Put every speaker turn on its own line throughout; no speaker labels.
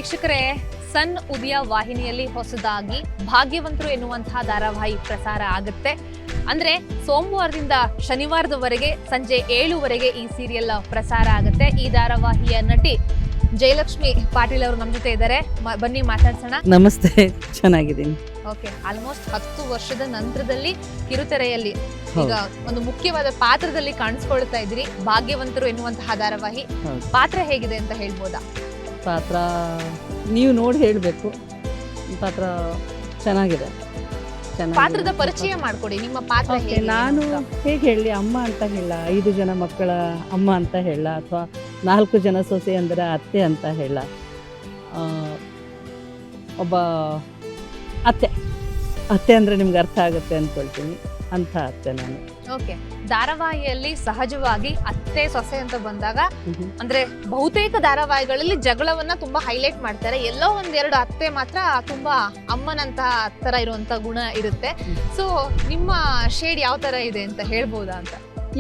ವೀಕ್ಷಕರೇ, ಸನ್ ಉದಯ ವಾಹಿನಿಯಲ್ಲಿ ಹೊಸದಾಗಿ ಭಾಗ್ಯವಂತರು ಎನ್ನುವಂತಹ ಧಾರಾವಾಹಿ ಪ್ರಸಾರ ಆಗುತ್ತೆ. ಅಂದ್ರೆ ಸೋಮವಾರದಿಂದ ಶನಿವಾರದವರೆಗೆ ಸಂಜೆ 7ವರೆಗೆ ಈ ಸೀರಿಯಲ್ ಪ್ರಸಾರ ಆಗುತ್ತೆ. ಈ ಧಾರಾವಾಹಿಯ ನಟಿ ಜಯಲಕ್ಷ್ಮಿ ಪಾಟೀಲ್ ಅವರು ನಮ್ಮ ಜೊತೆ ಇದ್ದಾರೆ. ಬನ್ನಿ ಮಾತಾಡ್ಸೋಣ.
ನಮಸ್ತೆ, ಚೆನ್ನಾಗಿದ್ದೀನಿ.
ಓಕೆ, ಆಲ್ಮೋಸ್ಟ್ 10 ವರ್ಷದ ನಂತರದಲ್ಲಿ ಕಿರುತೆರೆಯಲ್ಲಿ ಈಗ ಒಂದು ಮುಖ್ಯವಾದ ಪಾತ್ರದಲ್ಲಿ ಕಾಣಿಸ್ಕೊಳ್ತಾ ಇದ್ರಿ. ಭಾಗ್ಯವಂತರು ಎನ್ನುವಂತಹ ಧಾರಾವಾಹಿ ಪಾತ್ರ ಹೇಗಿದೆ ಅಂತ ಹೇಳ್ಬೋದಾ?
ಪಾತ್ರ ನೀವು ನೋಡಿ ಹೇಳಬೇಕು. ಪಾತ್ರ ಚೆನ್ನಾಗಿದೆ.
ಪಾತ್ರದ ಪರಿಚಯ ಮಾಡ್ಕೊಡಿ. ನಿಮ್ಮ ಪಾತ್ರ ಹೇಗೆ?
ನಾನು ಹೇಗೆ ಹೇಳಿ, ಅಮ್ಮ ಅಂತ ಹೇಳ, 5 ಜನ ಮಕ್ಕಳ ಅಮ್ಮ ಅಂತ ಹೇಳ, ಅಥವಾ 4 ಜನ ಸೊಸೆ ಅಂದರೆ ಅತ್ತೆ ಅಂತ ಹೇಳ, ಒಬ್ಬ ಅತ್ತೆ ಅಂದರೆ ನಿಮ್ಗೆ ಅರ್ಥ ಆಗುತ್ತೆ ಅಂದ್ಕೊಳ್ತೀನಿ, ಅಂಥ ಅತ್ತೆ ನಾನು.
ಓಕೆ, ಧಾರಾವಾಹಿಯಲ್ಲಿ ಸಹಜವಾಗಿ ಅತ್ತೆ ಸೊಸೆ ಅಂತ ಬಂದಾಗ ಅಂದ್ರೆ ಬಹುತೇಕ ಧಾರಾವಾಹಿಗಳಲ್ಲಿ ಜಗಳವನ್ನ ತುಂಬಾ ಹೈಲೈಟ್ ಮಾಡ್ತಾರೆ. ಎಲ್ಲೋ 1-2 ಅತ್ತೆ ಮಾತ್ರ ತುಂಬಾ ಅಮ್ಮನಂತಹ ತರ ಇರುವಂತ ಗುಣ ಇರುತ್ತೆ. ಸೊ ನಿಮ್ಮ ಶೇಡ್ ಯಾವ ತರ ಇದೆ ಅಂತ ಹೇಳ್ಬೋದಾ ಅಂತ?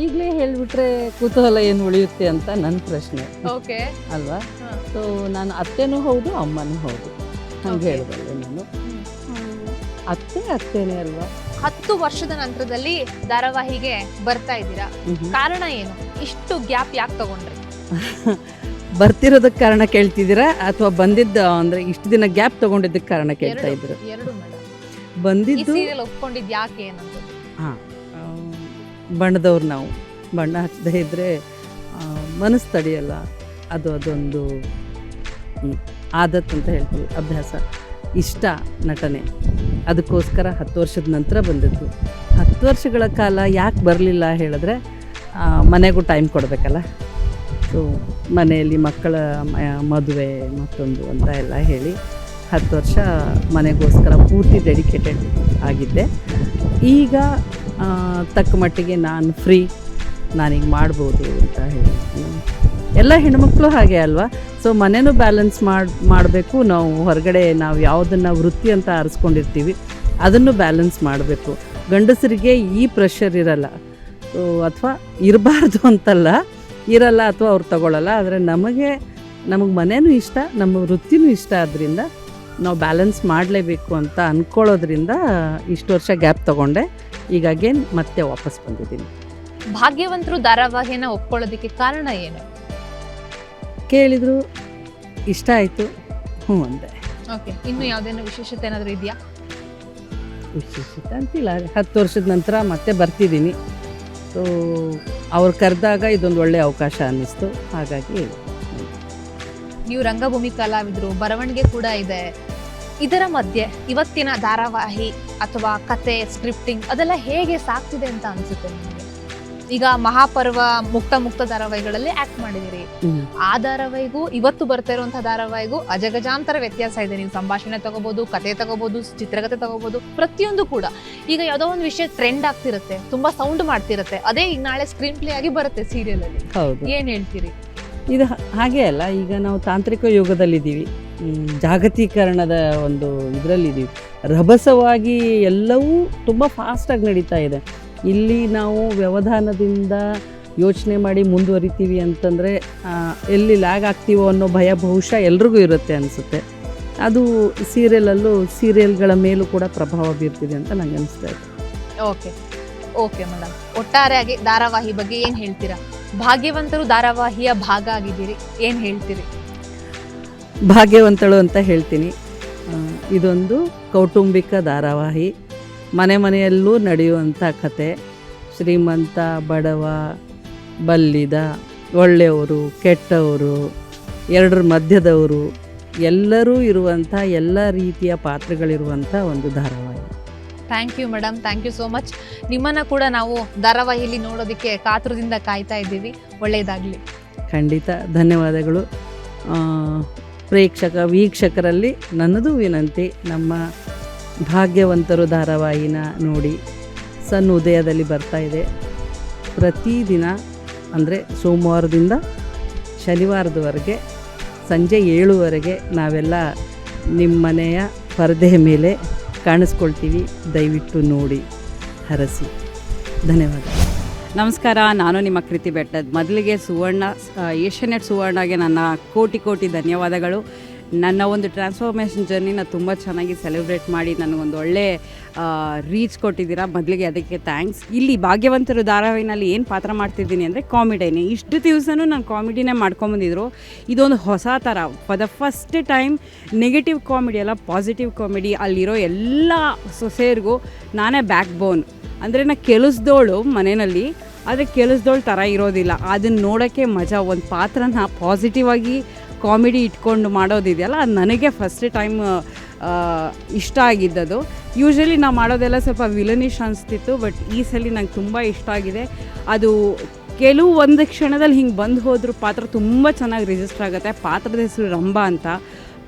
ಈಗಲೇ ಹೇಳ್ಬಿಟ್ರೆ ಕುತೂಹಲ ಏನು ಉಳಿಯುತ್ತೆ ಅಂತ ನನ್ನ ಪ್ರಶ್ನೆ.
ಓಕೆ
ಅಲ್ವಾ? ಸೊ ನಾನು ಅತ್ತೆನೂ ಹೌದು, ಅಮ್ಮನೂ ಹೌದು, ಹಂಗೆ ಹೇಳ್ಬಲ್ಲೆ ನಾನು. ಅತ್ತೇನೆ ಅಲ್ವಾ?
10 ವರ್ಷದ ನಂತರದಲ್ಲಿ ಧಾರಾವಾಹಿಗೆ ಬರ್ತಾ ಇದ್ದೀರಾ, ಕಾರಣ ಏನು? ಇಷ್ಟು ಗ್ಯಾಪ್ ಯಾಕೆ ತಗೊಂಡ್ರಿ?
ಬರ್ತಿರೋದಕ್ಕೆ ಕಾರಣ ಕೇಳ್ತಿದ್ದೀರಾ ಅಥವಾ ಬಂದಿದ್ದ ಅಂದ್ರೆ ಇಷ್ಟು ದಿನ ಗ್ಯಾಪ್ ತಗೊಂಡಿದ್ದಕ್ಕೆ ಕಾರಣ ಕೇಳ್ತಾ ಇದ್ರು?
ಎರಡು ಮೇಡಮ್.
ಬಂದಿದ್ದು
ಸೀರಿಯಲ್ ಒಪ್ಕೊಂಡಿದ್ದು ಯಾಕೆ ಏನಂತ?
ಬಣ್ಣದವ್ರು ನಾವು ಬಣ್ಣ ಹಚ್ಚದೇ ಇದ್ರೆ ಮನಸ್ಸು ತಡೆಯಲ್ಲ. ಅದೊಂದು ಆದತ್ ಅಂತ ಹೇಳ್ತೀವಿ, ಅಭ್ಯಾಸ, ಇಷ್ಟ ನಟನೆ. ಅದಕ್ಕೋಸ್ಕರ 10 ವರ್ಷದ ನಂತರ ಬಂದದ್ದು. 10 ವರ್ಷಗಳ ಕಾಲ ಯಾಕೆ ಬರಲಿಲ್ಲ ಹೇಳಿದ್ರೆ, ಮನೆಗೂ ಟೈಮ್ ಕೊಡಬೇಕಲ್ಲ. ಸೊ ಮನೆಯಲ್ಲಿ ಮಕ್ಕಳ ಮದುವೆ ಮತ್ತೊಂದು ಅಂತ ಎಲ್ಲ ಹೇಳಿ 10 ವರ್ಷ ಮನೆಗೋಸ್ಕರ ಪೂರ್ತಿ ಡೆಡಿಕೇಟೆಡ್ ಆಗಿದ್ದೆ. ಈಗ ತಕ್ಕ ಮಟ್ಟಿಗೆ ನಾನು ಫ್ರೀ, ನಾನೀಗ ಮಾಡ್ಬೋದು ಅಂತ ಹೇಳಿ. ಎಲ್ಲ ಹೆಣ್ಮಕ್ಳು ಹಾಗೆ ಅಲ್ವಾ? ಸೊ ಮನೆಯೂ ಬ್ಯಾಲೆನ್ಸ್ ಮಾಡಬೇಕು. ನಾವು ಹೊರಗಡೆ ನಾವು ಯಾವುದನ್ನು ವೃತ್ತಿ ಅಂತ ಆರಿಸ್ಕೊಂಡಿರ್ತೀವಿ ಅದನ್ನು ಬ್ಯಾಲೆನ್ಸ್ ಮಾಡಬೇಕು. ಗಂಡಸರಿಗೆ ಈ ಪ್ರೆಷರ್ ಇರಲ್ಲ, ಅಥವಾ ಇರಬಾರ್ದು ಅಂತಲ್ಲ, ಇರಲ್ಲ ಅಥವಾ ಅವ್ರು ತಗೊಳ್ಳಲ್ಲ. ಆದರೆ ನಮಗೆ ಮನೆಯೂ ಇಷ್ಟ, ನಮ್ಮ ವೃತ್ತಿನೂ ಇಷ್ಟ. ಆದ್ದರಿಂದ ನಾವು ಬ್ಯಾಲೆನ್ಸ್ ಮಾಡಲೇಬೇಕು ಅಂತ ಅಂದ್ಕೊಳ್ಳೋದ್ರಿಂದ ಇಷ್ಟು ವರ್ಷ ಗ್ಯಾಪ್ ತಗೊಂಡೆ. ಈಗ ಅಗೇನ್ ಮತ್ತೆ ವಾಪಸ್ ಬಂದಿದ್ದೀನಿ.
ಭಾಗ್ಯವಂತರು ಧಾರಾವಾಹಿನ ಒಪ್ಕೊಳ್ಳೋದಕ್ಕೆ ಕಾರಣ ಏನು?
ಕೇಳಿದ್ರು, ಇಷ್ಟ ಆಯಿತು, ಹ್ಞೂ ಅಂದೆ.
ಓಕೆ, ಇನ್ನು ಯಾವುದೇನೋ ವಿಶೇಷತೆ ಏನಾದರೂ ಇದೆಯಾ?
ವಿಶೇಷತೆ ಅಂತಿಲ್ಲ, 10 ವರ್ಷದ ನಂತರ ಮತ್ತೆ ಬರ್ತಿದ್ದೀನಿ. ಸೊ ಅವ್ರು ಕರೆದಾಗ ಇದೊಂದು ಒಳ್ಳೆಯ ಅವಕಾಶ ಅನ್ನಿಸ್ತು. ಹಾಗಾಗಿ
ನೀವು ರಂಗಭೂಮಿ ಕಲಾವಿದರು, ಬರವಣಿಗೆ ಕೂಡ ಇದೆ. ಇದರ ಮಧ್ಯೆ ಇವತ್ತಿನ ಧಾರಾವಾಹಿ ಅಥವಾ ಕತೆ, ಸ್ಕ್ರಿಪ್ಟಿಂಗ್ ಅದೆಲ್ಲ ಹೇಗೆ ಸಾಕ್ತಿದೆ ಅಂತ ಅನ್ಸುತ್ತೆ ನಿಮಗೆ? ಈಗ ಮಹಾಪರ್ವ, ಮುಕ್ತ ಧಾರಾವಾಹಿಗಳಲ್ಲಿ ಆಕ್ಟ್ ಮಾಡಿದಿರಿ. ಆ ಧಾರಾವಾಹಿಗೂ ಇವತ್ತು ಬರ್ತಾ ಇರುವಂತಹ ಧಾರಾವಾಹಿಗೂ ಅಜಗಜಾಂತರ ವ್ಯತ್ಯಾಸ ಇದೆ. ನೀವು ಸಂಭಾಷಣೆ ತಗೋಬಹುದು, ಕತೆ ತಗೋಬಹುದು, ಚಿತ್ರಕಥೆ ತಗೋಬಹುದು, ಪ್ರತಿಯೊಂದು ಕೂಡ. ಈಗ ಯಾವುದೋ ಒಂದು ವಿಷಯ ಟ್ರೆಂಡ್ ಆಗ್ತಿರುತ್ತೆ, ತುಂಬಾ ಸೌಂಡ್ ಮಾಡ್ತಿರುತ್ತೆ, ಅದೇ ಈಗ ನಾಳೆ ಸ್ಕ್ರೀನ್ ಪ್ಲೇ ಆಗಿ ಬರುತ್ತೆ ಸೀರಿಯಲ್ ಅಲ್ಲಿ. ಏನ್ ಹೇಳ್ತೀರಿ?
ಇದು ಹಾಗೆ ಅಲ್ಲ, ಈಗ ನಾವು ತಾಂತ್ರಿಕ ಯುಗದಲ್ಲಿದ್ದೀವಿ, ಜಾಗತೀಕರಣದ ಒಂದು ಇದರಲ್ಲಿದ್ದೀವಿ. ರಭಸವಾಗಿ ಎಲ್ಲವೂ ತುಂಬ ಫಾಸ್ಟಾಗಿ ನಡೀತಾ ಇದೆ. ಇಲ್ಲಿ ನಾವು ವ್ಯವಧಾನದಿಂದ ಯೋಚನೆ ಮಾಡಿ ಮುಂದುವರಿತೀವಿ ಅಂತಂದರೆ ಎಲ್ಲಿ ಲ್ಯಾಗ್ ಆಗ್ತೀವೋ ಅನ್ನೋ ಭಯ ಬಹುಶಃ ಎಲ್ರಿಗೂ ಇರುತ್ತೆ ಅನಿಸುತ್ತೆ. ಅದು ಸೀರಿಯಲ್ಗಳ ಮೇಲೂ ಕೂಡ ಪ್ರಭಾವ ಬೀರ್ತಿದೆ ಅಂತ ನಂಗೆ ಅನಿಸ್ತಾ ಇದೆ.
ಓಕೆ ಮೇಡಮ್, ಒಟ್ಟಾರೆಯಾಗಿ ಧಾರಾವಾಹಿ ಬಗ್ಗೆ ಏನು ಹೇಳ್ತೀರಾ? ಭಾಗ್ಯವಂತರು ಧಾರಾವಾಹಿಯ ಭಾಗ ಆಗಿದ್ದೀರಿ, ಏನು ಹೇಳ್ತೀರಿ?
ಭಾಗ್ಯವಂತಳು ಅಂತ ಹೇಳ್ತೀನಿ. ಇದೊಂದು ಕೌಟುಂಬಿಕ ಧಾರಾವಾಹಿ, ಮನೆಯಲ್ಲೂ ನಡೆಯುವಂಥ ಕತೆ. ಶ್ರೀಮಂತ, ಬಡವ, ಬಲ್ಲಿದ, ಒಳ್ಳೆಯವರು, ಕೆಟ್ಟವರು, ಎರಡರ ಮಧ್ಯದವರು, ಎಲ್ಲರೂ ಇರುವಂಥ ಎಲ್ಲ ರೀತಿಯ ಪಾತ್ರಗಳಿರುವಂಥ ಒಂದು ಧಾರಾವಾಹಿ.
Thank you madam, thank you so much. ನಿಮ್ಮನ್ನು ಕೂಡ ನಾವು ಧಾರಾವಾಹಿಯಲ್ಲಿ ನೋಡೋದಕ್ಕೆ ಕಾತುರದಿಂದ ಕಾಯ್ತಾ ಇದ್ದೀವಿ. ಒಳ್ಳೆಯದಾಗಲಿ.
ಖಂಡಿತ, ಧನ್ಯವಾದಗಳು. ವೀಕ್ಷಕರಲ್ಲಿ ನನ್ನದು ವಿನಂತಿ, ನಮ್ಮ ಭಾಗ್ಯವಂತರು ಧಾರಾವಾಹಿನ ನೋಡಿ. ಸನ್ ಉದಯದಲ್ಲಿ ಬರ್ತಾ ಇದೆ ಪ್ರತಿದಿನ, ಅಂದರೆ ಸೋಮವಾರದಿಂದ ಶನಿವಾರದವರೆಗೆ ಸಂಜೆ 7ವರೆಗೆ ನಾವೆಲ್ಲ ನಿಮ್ಮ ಮನೆಯ ಪರದೆಯ ಮೇಲೆ ಕಾಣಿಸ್ಕೊಳ್ತೀವಿ. ದಯವಿಟ್ಟು ನೋಡಿ, ಹರಸಿ. ಧನ್ಯವಾದ.
ನಮಸ್ಕಾರ, ನಾನು ನಿಮ್ಮ ಕೃತಿ ಬೆಟ್ಟದ. ಮೊದಲಿಗೆ ಏಷ್ಯಾನೆಟ್ ಸುವರ್ಣಗೆ ನನ್ನ ಕೋಟಿ ಧನ್ಯವಾದಗಳು. ನನ್ನ ಒಂದು ಟ್ರಾನ್ಸ್ಫಾರ್ಮೇಷನ್ ಜರ್ನಿನ ತುಂಬ ಚೆನ್ನಾಗಿ ಸೆಲೆಬ್ರೇಟ್ ಮಾಡಿ ನನಗೊಂದು ಒಳ್ಳೆ ರೀಚ್ ಕೊಟ್ಟಿದ್ದೀರಾ. ಮೊದಲಿಗೆ ಅದಕ್ಕೆ ಥ್ಯಾಂಕ್ಸ್. ಇಲ್ಲಿ ಭಾಗ್ಯವಂತರು ಧಾರಾವಾಹಿನಲ್ಲಿ ಏನು ಪಾತ್ರ ಮಾಡ್ತಿದ್ದೀನಿ ಅಂದರೆ ಕಾಮಿಡಿನೇ. ಇಷ್ಟು ದಿವಸನೂ ನಾನು ಕಾಮಿಡಿನೇ ಮಾಡ್ಕೊಂಬಂದಿದ್ರು. ಇದೊಂದು ಹೊಸ ಥರ, for the first time negative comedy ಅಲ್ಲ, ಪಾಸಿಟಿವ್ ಕಾಮಿಡಿ. ಅಲ್ಲಿರೋ ಎಲ್ಲ ಸೊಸೆಯರಿಗೂ ನಾನೇ ಬ್ಯಾಕ್ ಬೋನ್. ಅಂದರೆ ನಾನು ಕೆಲಸದೋಳು ಮನೆಯಲ್ಲಿ, ಆದರೆ ಕೆಲಸದೋಳು ಥರ ಇರೋದಿಲ್ಲ. ಅದನ್ನು ನೋಡೋಕ್ಕೆ ಮಜಾ. ಒಂದು ಪಾತ್ರನ ಪಾಸಿಟಿವ್ ಆಗಿ ಕಾಮಿಡಿ ಇಟ್ಕೊಂಡು ಮಾಡೋದಿದೆಯಲ್ಲ, ಅದು ನನಗೆ ಫಸ್ಟ್ ಟೈಮ್ ಇಷ್ಟ ಆಗಿದ್ದದು. ಯೂಶ್ವಲಿ ನಾವು ಮಾಡೋದೆಲ್ಲ ಸ್ವಲ್ಪ ವಿಲನಿಶ್ ಅನಿಸ್ತಿತ್ತು, ಬಟ್ ಈ ಸಲ ನಂಗೆ ತುಂಬ ಇಷ್ಟ ಆಗಿದೆ. ಅದು ಕೆಲವು ಒಂದು ಕ್ಷಣದಲ್ಲಿ ಹಿಂಗೆ ಬಂದು ಹೋದರೂ ಪಾತ್ರ ತುಂಬ ಚೆನ್ನಾಗಿ ರಿಜಿಸ್ಟರ್ ಆಗುತ್ತೆ. ಪಾತ್ರದ ಹೆಸರು ರಂಭಾ ಅಂತ.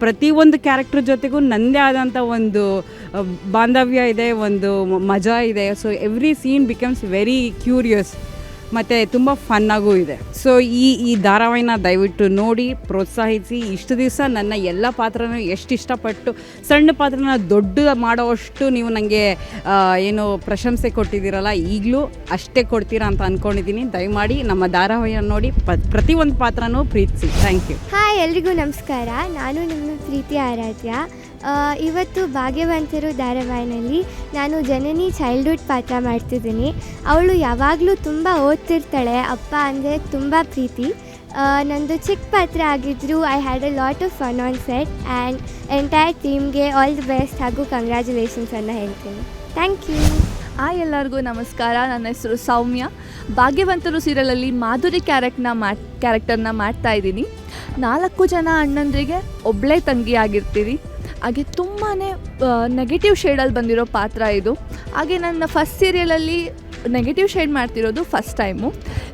ಪ್ರತಿಯೊಂದು ಕ್ಯಾರೆಕ್ಟರ್ ಜೊತೆಗೂ ನನ್ನದೇ ಆದಂಥ ಒಂದು ಬಾಂಧವ್ಯ ಇದೆ, ಒಂದು ಮಜಾ ಇದೆ. So every scene becomes very curious ಮತ್ತು ತುಂಬ ಫನ್ನಾಗೂ ಇದೆ. ಸೊ ಈ ಧಾರಾವಾಹಿನ ದಯವಿಟ್ಟು ನೋಡಿ ಪ್ರೋತ್ಸಾಹಿಸಿ. ಇಷ್ಟು ದಿವಸ ನನ್ನ ಎಲ್ಲ ಪಾತ್ರನೂ ಎಷ್ಟು ಇಷ್ಟಪಟ್ಟು ಸಣ್ಣ ಪಾತ್ರನ ದೊಡ್ಡ ಮಾಡೋವಷ್ಟು ನೀವು ನನಗೆ ಏನು ಪ್ರಶಂಸೆ ಕೊಟ್ಟಿದ್ದೀರಲ್ಲ, ಈಗಲೂ ಅಷ್ಟೇ ಕೊಡ್ತೀರಾ ಅಂತ ಅಂದ್ಕೊಂಡಿದ್ದೀನಿ. ದಯಮಾಡಿ ನಮ್ಮ ಧಾರಾವಾಹಿನ ನೋಡಿ ಪ್ರತಿಯೊಂದು ಪಾತ್ರನೂ ಪ್ರೀತಿಸಿ. Thank you.
ಹಾಯ್, ಎಲ್ರಿಗೂ ನಮಸ್ಕಾರ. ನಾನು ನಿಮ್ಮ ಪ್ರೀತಿ ಆರಾಧ್ಯ. ಇವತ್ತು ಭಾಗ್ಯವಂತರು ಧಾರಾವಾಹಿನಲ್ಲಿ ನಾನು ಜನನಿ ಚೈಲ್ಡ್ಹುಡ್ ಪಾತ್ರ ಮಾಡ್ತಿದ್ದೀನಿ. ಅವಳು ಯಾವಾಗಲೂ ತುಂಬ ಓದ್ತಿರ್ತಾಳೆ. ಅಪ್ಪ ಅಂದರೆ ತುಂಬ ಪ್ರೀತಿ. ನಂದು ಚಿಕ್ಕ ಪಾತ್ರ ಆಗಿದ್ದರೂ I had a lot of fun on set. And entire ಟೀಮ್ಗೆ ಆಲ್ ದಿ ಬೆಸ್ಟ್ ಹಾಗೂ ಕಂಗ್ರ್ಯಾಚುಲೇಷನ್ಸ್ ಅನ್ನು ಹೇಳ್ತೀನಿ. Thank you.
ಎಲ್ಲರಿಗೂ ನಮಸ್ಕಾರ. ನನ್ನ ಹೆಸರು ಸೌಮ್ಯ. ಭಾಗ್ಯವಂತರು ಸೀರಿಯಲಲ್ಲಿ ಮಾಧುರಿ ಕ್ಯಾರೆಕ್ಟರ್ನ ಮಾಡ್ತಾ ಇದ್ದೀನಿ. 4 ಜನ ಅಣ್ಣಂದ್ರಿಗೆ ಒಬ್ಬಳೇ ತಂಗಿ ಆಗಿರ್ತೀವಿ. ಹಾಗೆ ತುಂಬಾ ನೆಗೆಟಿವ್ ಶೇಡಲ್ಲಿ ಬಂದಿರೋ ಪಾತ್ರ ಇದು. ಹಾಗೆ ನನ್ನ ಫಸ್ಟ್ ಸೀರಿಯಲಲ್ಲಿ ನೆಗೆಟಿವ್ ಶೇಡ್ ಮಾಡ್ತಿರೋದು first time.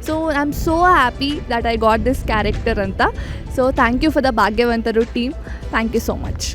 So I am so happy that I got this character ಅಂತ. So thank you for the Bhagyavantaru team. Thank you so much.